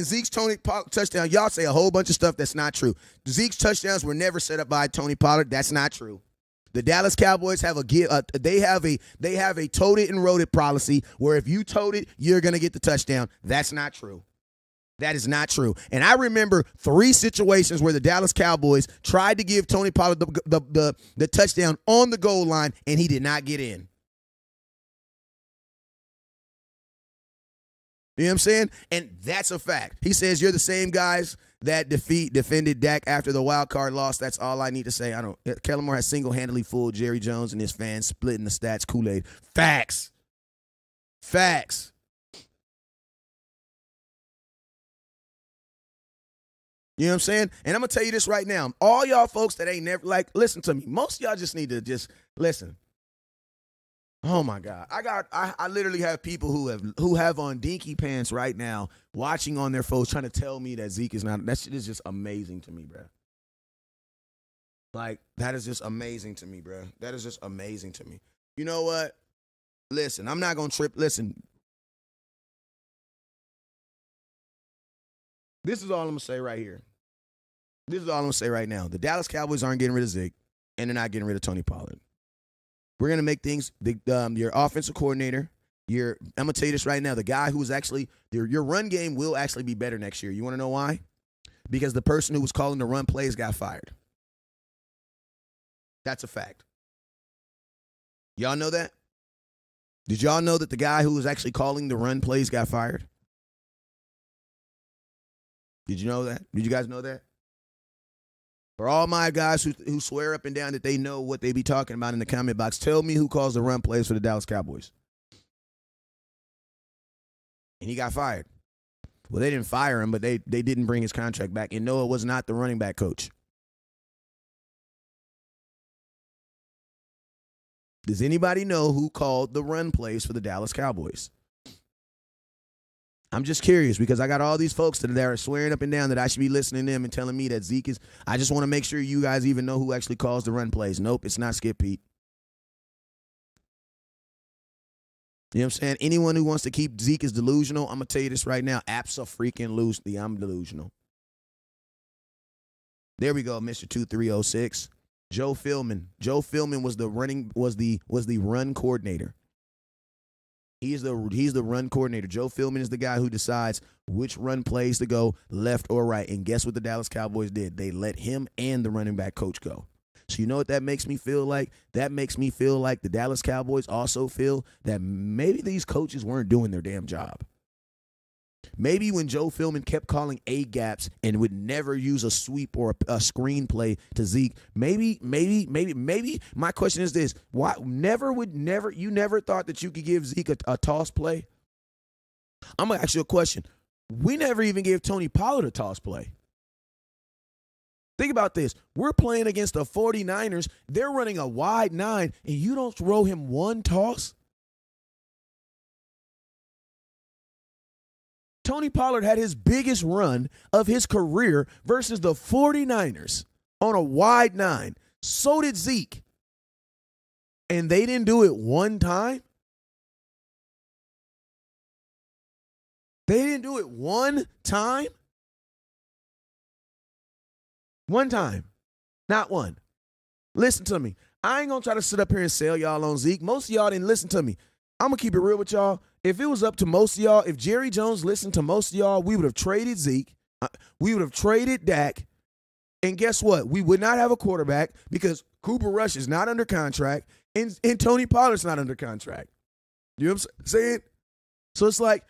Zeke's touchdown, y'all say a whole bunch of stuff that's not true. Zeke's touchdowns were never set up by Tony Pollard. That's not true. The Dallas Cowboys have a tote it and wrote it policy where if you tote it, you're going to get the touchdown. That's not true. That is not true. And I remember 3 situations where the Dallas Cowboys tried to give Tony Pollard the touchdown on the goal line, and he did not get in. You know what I'm saying? And that's a fact. He says you're the same guys that defended Dak after the wild card loss. That's all I need to say. Kellen Moore has single-handedly fooled Jerry Jones and his fans, splitting the stats Kool-Aid. Facts. You know what I'm saying? And I'm going to tell you this right now. All y'all folks that ain't never, listen to me. Most of y'all just need to just listen. Oh, my God. I literally have people who have on dinky pants right now watching on their phones trying to tell me that Zeke is not. That shit is just amazing to me, bro. That is just amazing to me, bro. That is just amazing to me. You know what? Listen, I'm not going to trip. Listen. This is all I'm going to say right here. This is all I'm going to say right now. The Dallas Cowboys aren't getting rid of Zeke, and they're not getting rid of Tony Pollard. We're going to make things, your offensive coordinator, I'm going to tell you this right now, the guy who's actually, your run game will actually be better next year. You want to know why? Because the person who was calling the run plays got fired. That's a fact. Y'all know that? Did y'all know that the guy who was actually calling the run plays got fired? Did you know that? Did you guys know that? For all my guys who swear up and down that they know what they be talking about in the comment box, tell me who calls the run plays for the Dallas Cowboys. And he got fired. Well, they didn't fire him, but they didn't bring his contract back. And no, it was not the running back coach. Does anybody know who called the run plays for the Dallas Cowboys? I'm just curious because I got all these folks that are swearing up and down that I should be listening to them and telling me that Zeke is. I just want to make sure you guys even know who actually calls the run plays. Nope, it's not Skip Pete. You know what I'm saying? Anyone who wants to keep Zeke as delusional, I'm going to tell you this right now. Abso-freaking-loosely, I'm delusional. There we go, Mr. 2306. Joe Philman. Joe Philman was the run coordinator. He's the run coordinator. Joe Philman is the guy who decides which run plays to go left or right. And guess what the Dallas Cowboys did? They let him and the running back coach go. So you know what that makes me feel like? That makes me feel like the Dallas Cowboys also feel that maybe these coaches weren't doing their damn job. Maybe when Joe Philman kept calling A gaps and would never use a sweep or a screen play to Zeke, maybe my question is this: why you never thought that you could give Zeke a toss play? I'm gonna ask you a question. We never even gave Tony Pollard a toss play. Think about this. We're playing against the 49ers. They're running a wide 9, and you don't throw him one toss? Tony Pollard had his biggest run of his career versus the 49ers on a wide 9. So did Zeke. And they didn't do it one time? They didn't do it one time? One time. Not one. Listen to me. I ain't going to try to sit up here and sell y'all on Zeke. Most of y'all didn't listen to me. I'm going to keep it real with y'all. If it was up to most of y'all, if Jerry Jones listened to most of y'all, we would have traded Zeke. We would have traded Dak. And guess what? We would not have a quarterback because Cooper Rush is not under contract and Tony Pollard's not under contract. You know what I'm saying? So it's like,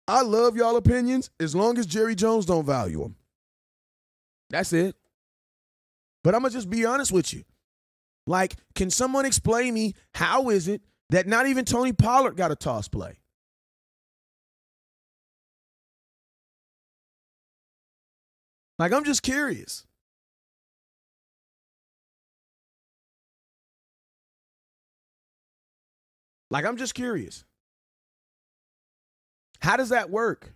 I love y'all opinions as long as Jerry Jones don't value them. That's it. But I'm going to just be honest with you. Like, can someone explain me how is it that not even Tony Pollard got a toss play? Like, I'm just curious. Like, I'm just curious. How does that work?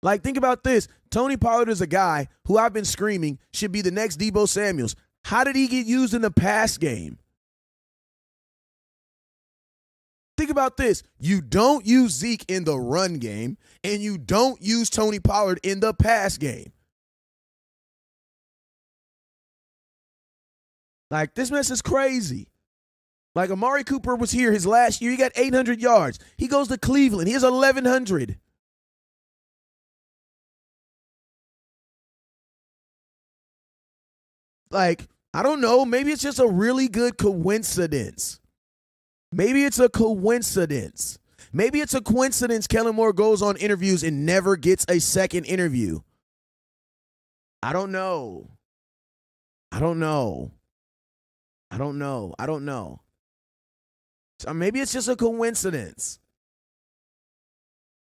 Like, think about this. Tony Pollard is a guy who I've been screaming should be the next Deebo Samuels. How did he get used in the pass game? Think about this. You don't use Zeke in the run game, and you don't use Tony Pollard in the pass game. Like, this mess is crazy. Like, Amari Cooper was here his last year. He got 800 yards. He goes to Cleveland. He has 1,100. Like, I don't know. Maybe it's just a really good coincidence. Maybe it's a coincidence. Maybe it's a coincidence Kellen Moore goes on interviews and never gets a second interview. I don't know. So maybe it's just a coincidence.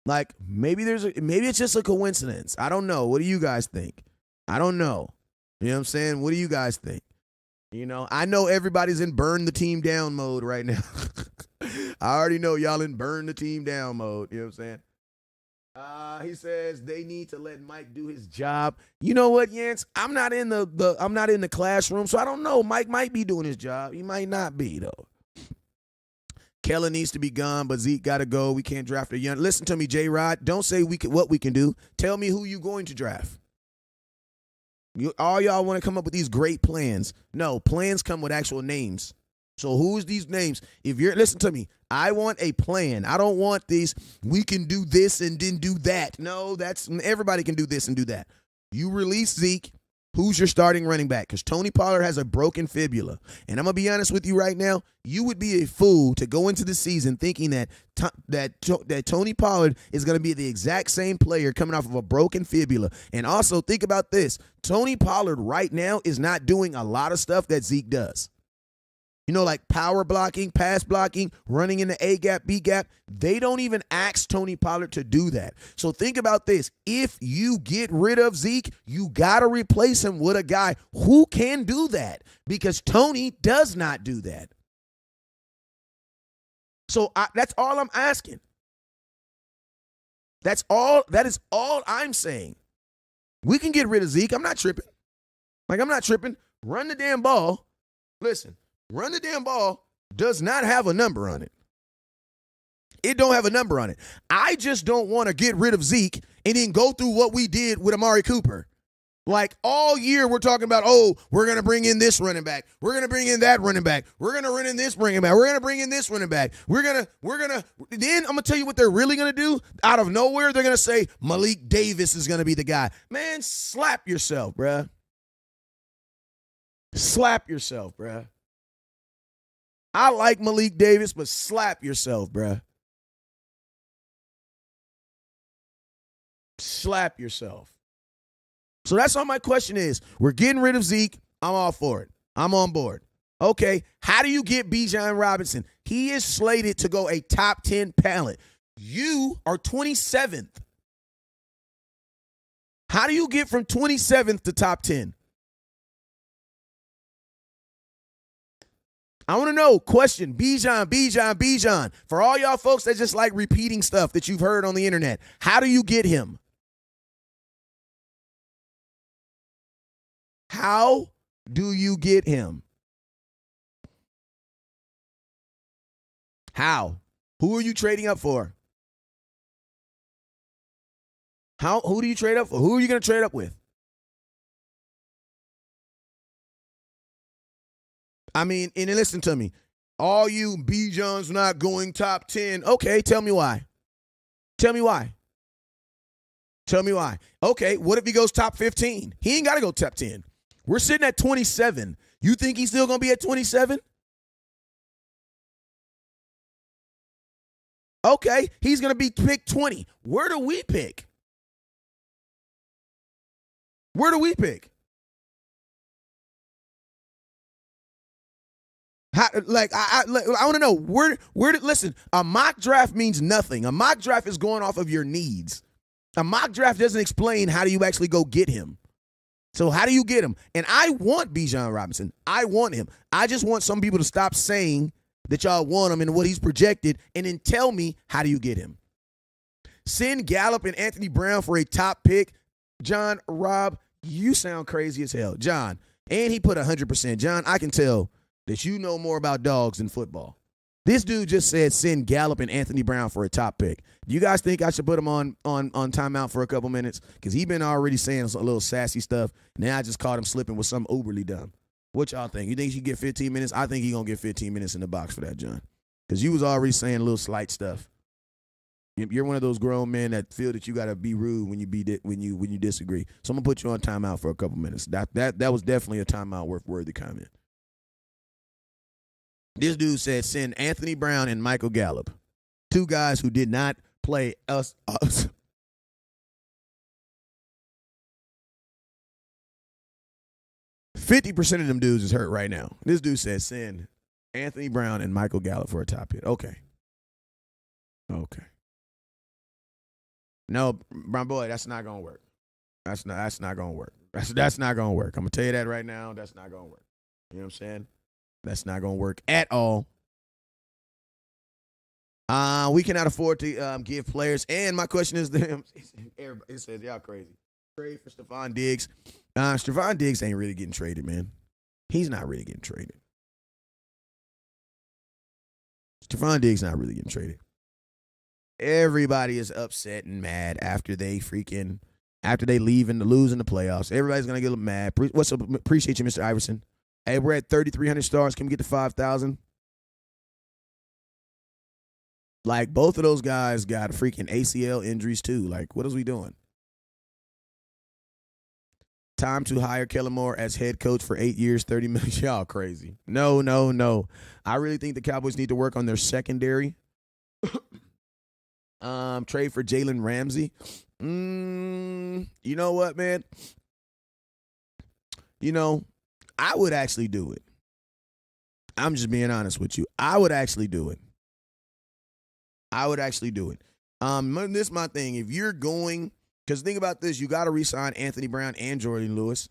Like, maybe it's just a coincidence. I don't know. What do you guys think? I don't know. You know what I'm saying? What do you guys think? You know, I know everybody's in burn the team down mode right now. I already know y'all in burn the team down mode. You know what I'm saying? He says they need to let Mike do his job. You know what, Yance? I'm not in the classroom, so I don't know. Mike might be doing his job. He might not be, though. Kellen needs to be gone, but Zeke got to go. We can't draft a young. Listen to me, J-Rod. Don't say what we can do. Tell me who you going to draft. All y'all want to come up with these great plans. No, plans come with actual names. So who's these names? Listen to me. I want a plan. I don't want these, we can do this and then do that. No, everybody can do this and do that. You release Zeke. Who's your starting running back? Because Tony Pollard has a broken fibula. And I'm going to be honest with you right now. You would be a fool to go into the season thinking that Tony Pollard is going to be the exact same player coming off of a broken fibula. And also think about this. Tony Pollard right now is not doing a lot of stuff that Zeke does. You know, like power blocking, pass blocking, running in the A gap, B gap. They don't even ask Tony Pollard to do that. So think about this. If you get rid of Zeke, you got to replace him with a guy who can do that because Tony does not do that. So that's all I'm asking. That is all I'm saying. We can get rid of Zeke. I'm not tripping. I'm not tripping. Run the damn ball. Listen. Run the damn ball does not have a number on it. It don't have a number on it. I just don't want to get rid of Zeke and then go through what we did with Amari Cooper. Like all year we're talking about, we're going to bring in this running back. We're going to bring in that running back. We're going to run in this running back. We're going to bring in this running back. Then I'm going to tell you what they're really going to do. Out of nowhere, they're going to say Malik Davis is going to be the guy. Man, slap yourself, bruh. Slap yourself, bruh. I like Malik Davis, but slap yourself, bruh. Slap yourself. So that's all my question is. We're getting rid of Zeke. I'm all for it. I'm on board. Okay, how do you get Bijan Robinson? He is slated to go a top 10 talent. You are 27th. How do you get from 27th to top 10? I want to know, question, Bijan. For all y'all folks that just like repeating stuff that you've heard on the internet, how do you get him? How do you get him? How? Who are you trading up for? Who do you trade up for? Who are you going to trade up with? I mean, and listen to me. All you Bijan's not going top 10. Okay, tell me why. Tell me why. Tell me why. Okay, what if he goes top 15? He ain't got to go top 10. We're sitting at 27. You think he's still going to be at 27? Okay, he's going to be picked 20. Where do we pick? Where do we pick? How, I want to know where listen, a mock draft means nothing. A mock draft is going off of your needs. A mock draft doesn't explain how do you actually go get him. So how do you get him? And I want Bijan Robinson. I want him. I just want some people to stop saying that y'all want him and what he's projected and then tell me how do you get him. Send Gallup and Anthony Brown for a top pick. John, Rob, you sound crazy as hell. John, and he put 100%. John, I can tell that you know more about dogs than football. This dude just said send Gallup and Anthony Brown for a top pick. Do you guys think I should put him on timeout for a couple minutes? Because he's been already saying a little sassy stuff. Now I just caught him slipping with something uberly dumb. What y'all think? You think he should get 15 minutes? I think he's going to get 15 minutes in the box for that, John. Because you was already saying a little slight stuff. You're one of those grown men that feel that you got to be rude when you disagree. So I'm going to put you on timeout for a couple minutes. That was definitely a timeout worthy comment. This dude said send Anthony Brown and Michael Gallup, two guys who did not play us. 50% of them dudes is hurt right now. This dude said send Anthony Brown and Michael Gallup for a top hit. Okay. No, my boy, that's not gonna work. That's not gonna work. That's not gonna work. I'm gonna tell you that right now. That's not gonna work. You know what I'm saying? That's not going to work at all. We cannot afford to give players. And my question is them. It says y'all crazy. Trade for Stephon Diggs. Stephon Diggs ain't really getting traded, man. He's not really getting traded. Stephon Diggs not really getting traded. Everybody is upset and mad after they leave and lose in the playoffs. Everybody's gonna get mad. What's up? Appreciate you, Mr. Iverson. Hey, we're at 3,300 stars. Can we get to 5,000? Like, both of those guys got freaking ACL injuries, too. Like, what is we doing? Time to hire Kellen Moore as head coach for 8 years, $30 million. Y'all crazy. No. I really think the Cowboys need to work on their secondary. Trade for Jalen Ramsey. You know what, man? I would actually do it. I'm just being honest with you. I would actually do it. This is my thing. If you're going, because think about this, you got to re-sign Anthony Brown and Jordan Lewis.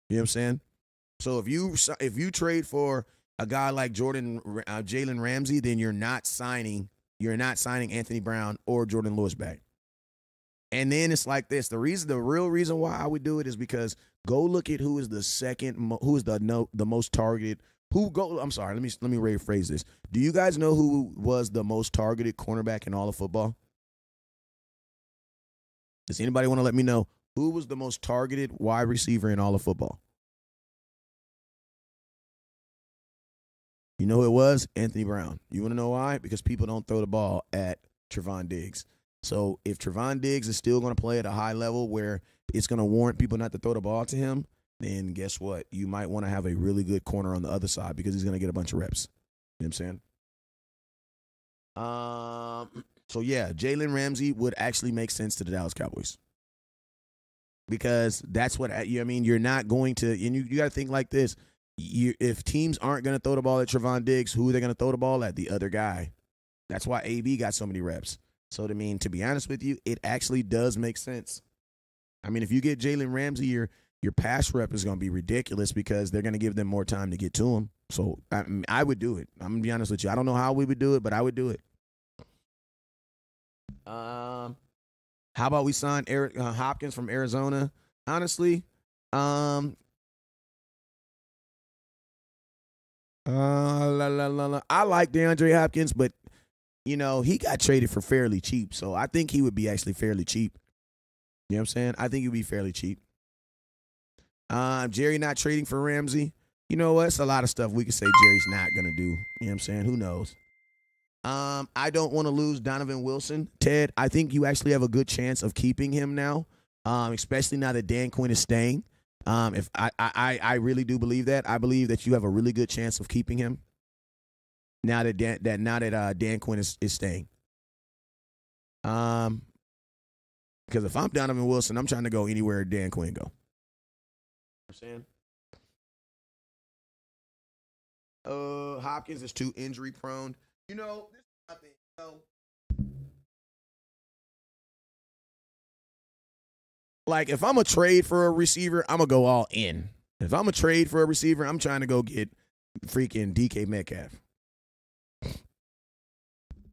You know what I'm saying? So if you trade for a guy like Jalen Ramsey, then you're not signing Anthony Brown or Jordan Lewis back. And then it's like this. The real reason why I would do it is because go look at who is the most targeted. I'm sorry. Let me rephrase this. Do you guys know who was the most targeted cornerback in all of football? Does anybody want to let me know who was the most targeted wide receiver in all of football? You know who it was? Anthony Brown. You want to know why? Because people don't throw the ball at Trevon Diggs. So if Trevon Diggs is still going to play at a high level where it's going to warrant people not to throw the ball to him, then guess what? You might want to have a really good corner on the other side because he's going to get a bunch of reps. You know what I'm saying? So, yeah, Jalen Ramsey would actually make sense to the Dallas Cowboys. Because that's what, you're not going to, and you got to think like this. If teams aren't going to throw the ball at Trevon Diggs, who are they going to throw the ball at? The other guy. That's why AB got so many reps. So, to be honest with you, it actually does make sense. If you get Jalen Ramsey, your pass rep is going to be ridiculous because they're going to give them more time to get to him. So, I would do it. I'm going to be honest with you. I don't know how we would do it, but I would do it. How about we sign Eric Hopkins from Arizona? Honestly, I like DeAndre Hopkins, but he got traded for fairly cheap, so I think he would be actually fairly cheap. You know what I'm saying? I think he'd be fairly cheap. Jerry not trading for Ramsey. You know what? It's a lot of stuff we could say Jerry's not gonna do. You know what I'm saying? Who knows? I don't want to lose Donovan Wilson. Ted, I think you actually have a good chance of keeping him now, especially now that Dan Quinn is staying. If I really do believe that. I believe that you have a really good chance of keeping him now that Dan Quinn is staying. Because if I'm Donovan Wilson, I'm trying to go anywhere Dan Quinn go. You know what I'm saying? Hopkins is too injury prone. This is nothing. Like, if I'm a trade for a receiver, I'm going to go all in. If I'm a trade for a receiver, I'm trying to go get freaking DK Metcalf.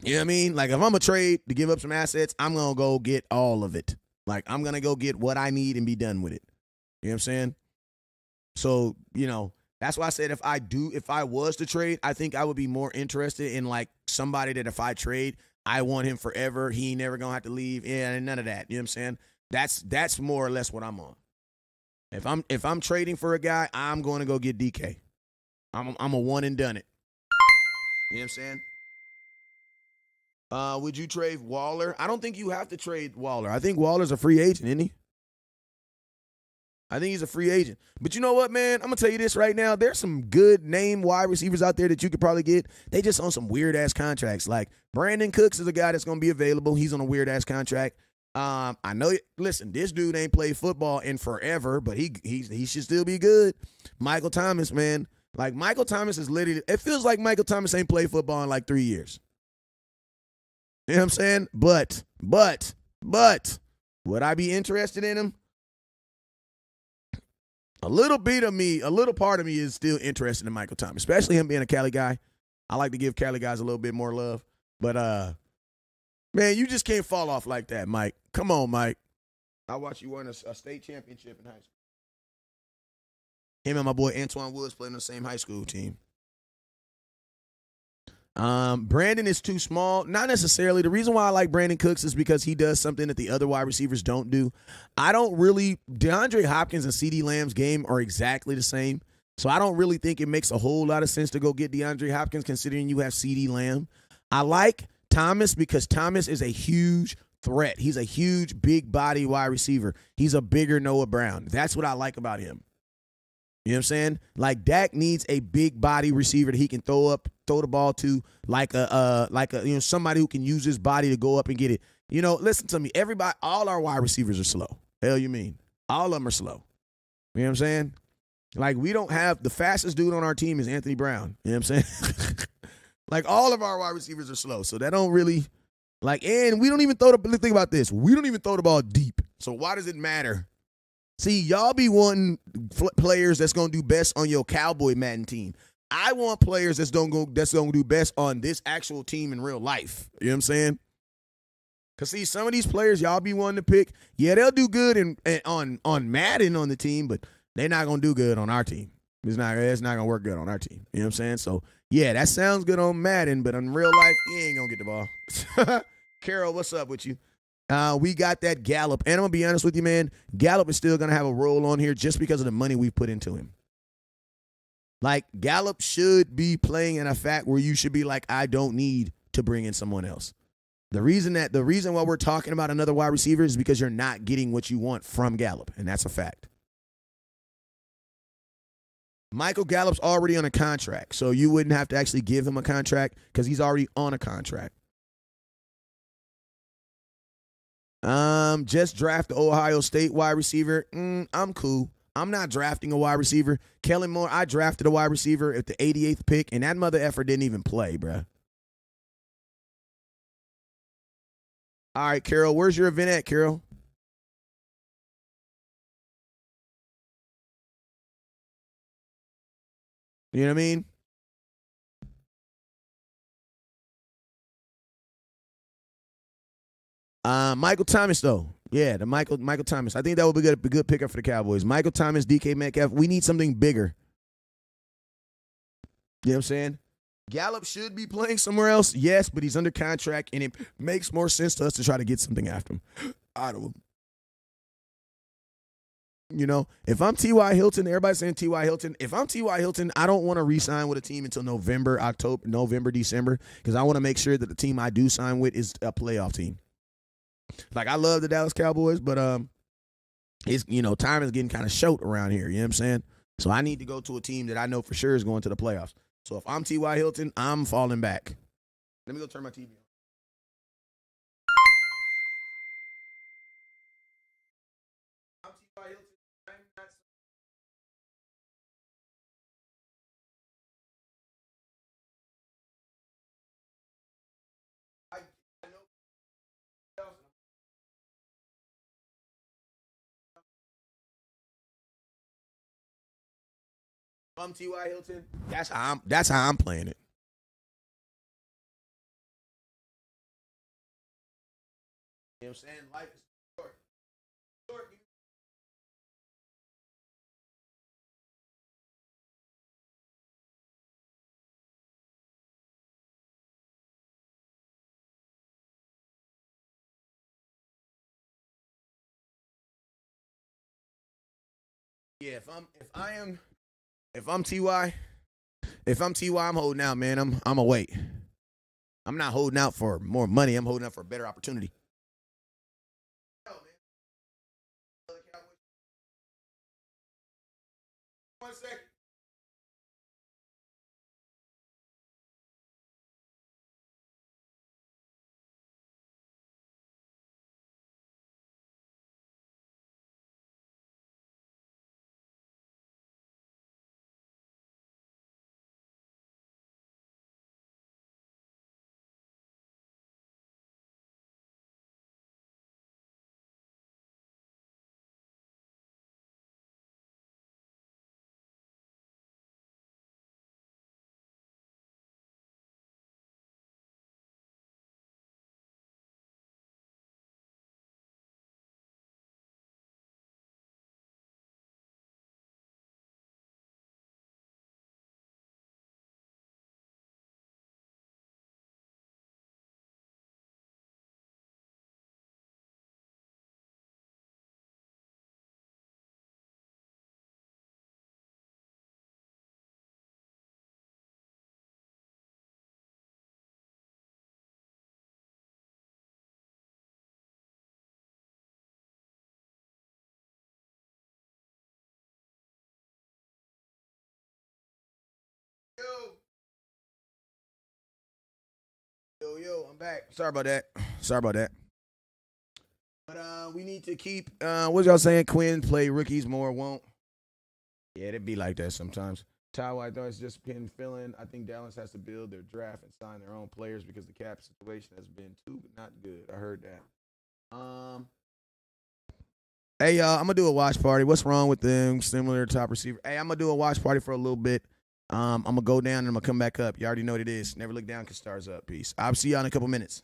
You know what I mean? Like, if I'm a trade to give up some assets, I'm going to go get all of it. Like, I'm going to go get what I need and be done with it. You know what I'm saying? So, that's why I said if I was to trade, I think I would be more interested in, like, somebody that if I trade, I want him forever. He ain't never going to have to leave. Yeah, none of that. You know what I'm saying? That's more or less what I'm on. If I'm trading for a guy, I'm going to go get DK. I'm a one and done it. You know what I'm saying? Would you trade Waller? I don't think you have to trade Waller. I think Waller's a free agent, isn't he? I think he's a free agent. But you know what, man? I'm going to tell you this right now. There's some good name wide receivers out there that you could probably get. They just on some weird-ass contracts. Like, Brandon Cooks is a guy that's going to be available. He's on a weird-ass contract. I know, listen, this dude ain't played football in forever, but he should still be good. Michael Thomas, man. Like, Michael Thomas is literally, it feels like Michael Thomas ain't played football in like 3 years. You know what I'm saying? But, would I be interested in him? A little part of me is still interested in Michael Thomas, especially him being a Cali guy. I like to give Cali guys a little bit more love. But, man, you just can't fall off like that, Mike. Come on, Mike. I watched you win a state championship in high school. Him and my boy Antoine Woods playing on the same high school team. Brandon is too small. Not necessarily. The reason why I like Brandon Cooks is because he does something that the other wide receivers don't do. DeAndre Hopkins and CeeDee Lamb's game are exactly the same. So I don't really think it makes a whole lot of sense to go get DeAndre Hopkins considering you have CeeDee Lamb. I like Thomas because Thomas is a huge threat. He's a huge, big body wide receiver. He's a bigger Noah Brown. That's what I like about him. You know what I'm saying? Like, Dak needs a big body receiver that he can throw the ball to, like somebody who can use his body to go up and get it. Listen to me. All our wide receivers are slow. Hell, you mean? All of them are slow. You know what I'm saying? Like, we don't have the fastest dude on our team is Anthony Brown. You know what I'm saying? Like, all of our wide receivers are slow, so that don't really and we don't even think about this. We don't even throw the ball deep. So why does it matter? See, y'all be wanting players that's going to do best on your Cowboy Madden team. I want players that's going to do best on this actual team in real life. You know what I'm saying? Because, see, some of these players y'all be wanting to pick, yeah, they'll do good on Madden on the team, but they're not going to do good on our team. It's not going to work good on our team. You know what I'm saying? So, yeah, that sounds good on Madden, but in real life, he ain't going to get the ball. Carol, what's up with you? We got that Gallup. And I'm going to be honest with you, man. Gallup is still going to have a role on here just because of the money we've put into him. Like, Gallup should be playing in a fact where you should be like, I don't need to bring in someone else. The reason why we're talking about another wide receiver is because you're not getting what you want from Gallup, and that's a fact. Michael Gallup's already on a contract, so you wouldn't have to actually give him a contract because he's already on a contract. Just draft the Ohio State wide receiver. I'm cool. I'm not drafting a wide receiver. Kellen Moore, I drafted a wide receiver at the 88th pick, and that mother effer didn't even play, bruh. All right, Carol, where's your event at, Carol? You know what I mean? Michael Thomas, though. Yeah, the Michael Thomas. I think that would be a good pickup for the Cowboys. Michael Thomas, DK Metcalf. We need something bigger. You know what I'm saying? Gallup should be playing somewhere else, yes, but he's under contract, and it makes more sense to us to try to get something after him, out of him. You know, if I'm T.Y. Hilton, everybody's saying T.Y. Hilton. If I'm T.Y. Hilton, I don't want to re-sign with a team until November, December, because I want to make sure that the team I do sign with is a playoff team. Like, I love the Dallas Cowboys, but it's, time is getting kind of short around here. You know what I'm saying? So I need to go to a team that I know for sure is going to the playoffs. So if I'm T.Y. Hilton, I'm falling back. Let me go turn my TV on. I'm T.Y. Hilton. I know. If I'm T.Y. Hilton, that's how I'm playing it. You know what I'm saying? Life is short. Short. Yeah, if I'm Ty, if I'm Ty, I'm holding out, man. I'm a wait. I'm not holding out for more money. I'm holding out for a better opportunity. Yo, man. 1 second. Yo, yo, I'm back. Sorry about that. Sorry about that. But we need to keep. What y'all saying? Quinn play rookies more. Won't. Yeah, it'd be like that sometimes. Ty White thought it's just been filling. I think Dallas has to build their draft and sign their own players because the cap situation has been too not good. I heard that. Hey y'all, I'm gonna do a watch party. What's wrong with them? Similar top receiver. Hey, I'm gonna do a watch party for a little bit. I'm gonna go down and I'm gonna come back up. You already know what it is. Never look down, cause stars up. Peace. I'll see y'all in a couple minutes.